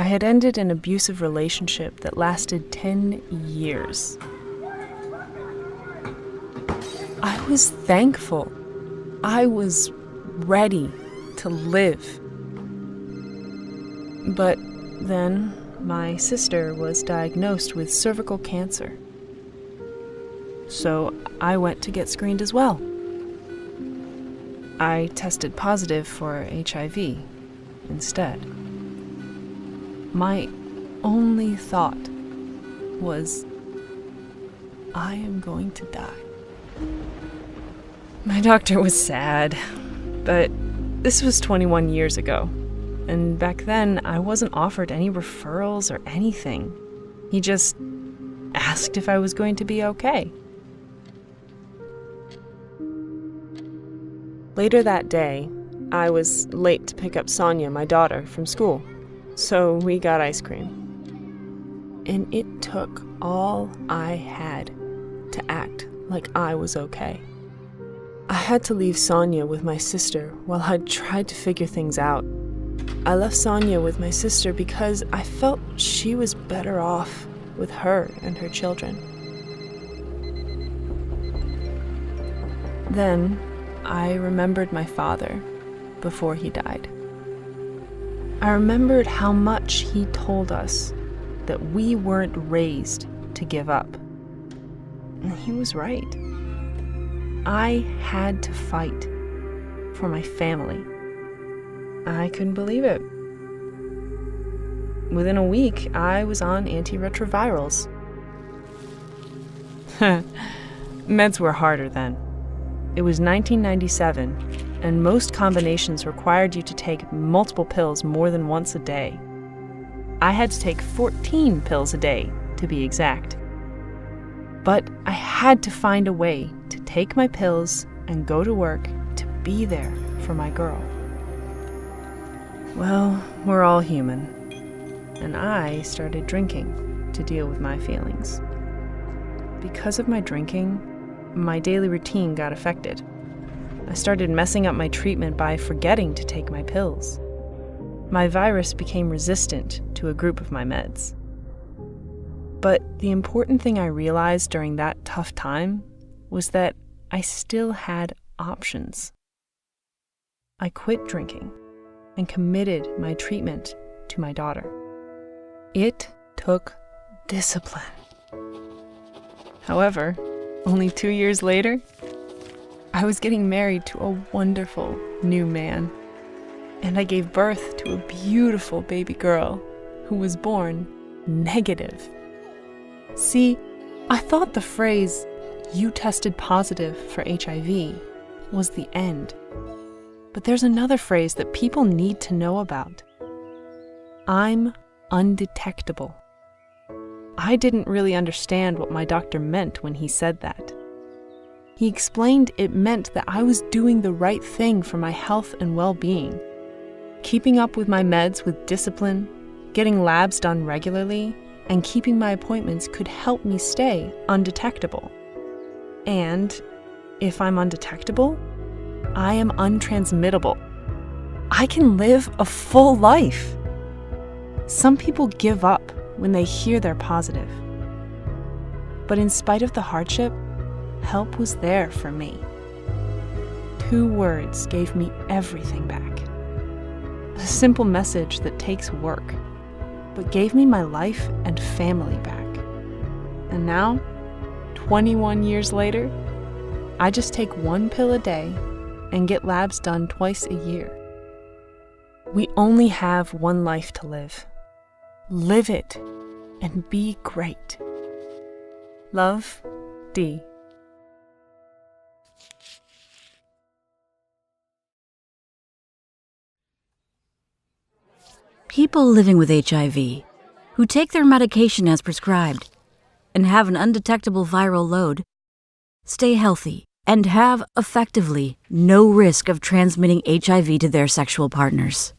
had ended an abusive relationship that lasted 10 years. I was thankful. I was ready to live. But then my sister was diagnosed with cervical cancer. So I went to get screened as well. I tested positive for HIV instead. My only thought was, I am going to die. My doctor was sad, but this was 21 years ago, and back then I wasn't offered any referrals or anything. He just asked if I was going to be okay. Later that day, I was late to pick up Sonia, my daughter, from school, so we got ice cream. And it took all I had to act like I was okay. I had to leave Sonia with my sister while I tried to figure things out. I left Sonia with my sister because I felt she was better off with her and her children. Then I remembered my father before he died. I remembered how much he told us that we weren't raised to give up. And he was right. I had to fight for my family. I couldn't believe it. Within a week, I was on antiretrovirals. Meds were harder then. It was 1997, and most combinations required you to take multiple pills more than once a day. I had to take 14 pills a day, to be exact. But I had to find a way to take my pills and go to work to be there for my girl. Well, we're all human, and I started drinking to deal with my feelings. Because of my drinking, my daily routine got affected. I started messing up my treatment by forgetting to take my pills. My virus became resistant to a group of my meds. But the important thing I realized during that tough time was that I still had options. I quit drinking and committed my treatment to my daughter. It took discipline. However, only 2 years later, I was getting married to a wonderful new man, and I gave birth to a beautiful baby girl who was born negative. See, I thought the phrase, "you tested positive for HIV," was the end. But there's another phrase that people need to know about. I'm undetectable. I didn't really understand what my doctor meant when he said that. He explained it meant that I was doing the right thing for my health and well-being. Keeping up with my meds with discipline, getting labs done regularly, and keeping my appointments could help me stay undetectable. And if I'm undetectable, I am untransmittable. I can live a full life. Some people give up when they hear they're positive. But in spite of the hardship, help was there for me. 2 words gave me everything back. A simple message that takes work, but gave me my life and family back. And now, 21 years later, I just take 1 pill a day and get labs done twice a year. We only have 1 life to live. Live it and be great. Love, D. People living with HIV who take their medication as prescribed and have an undetectable viral load stay healthy and have, effectively, no risk of transmitting HIV to their sexual partners.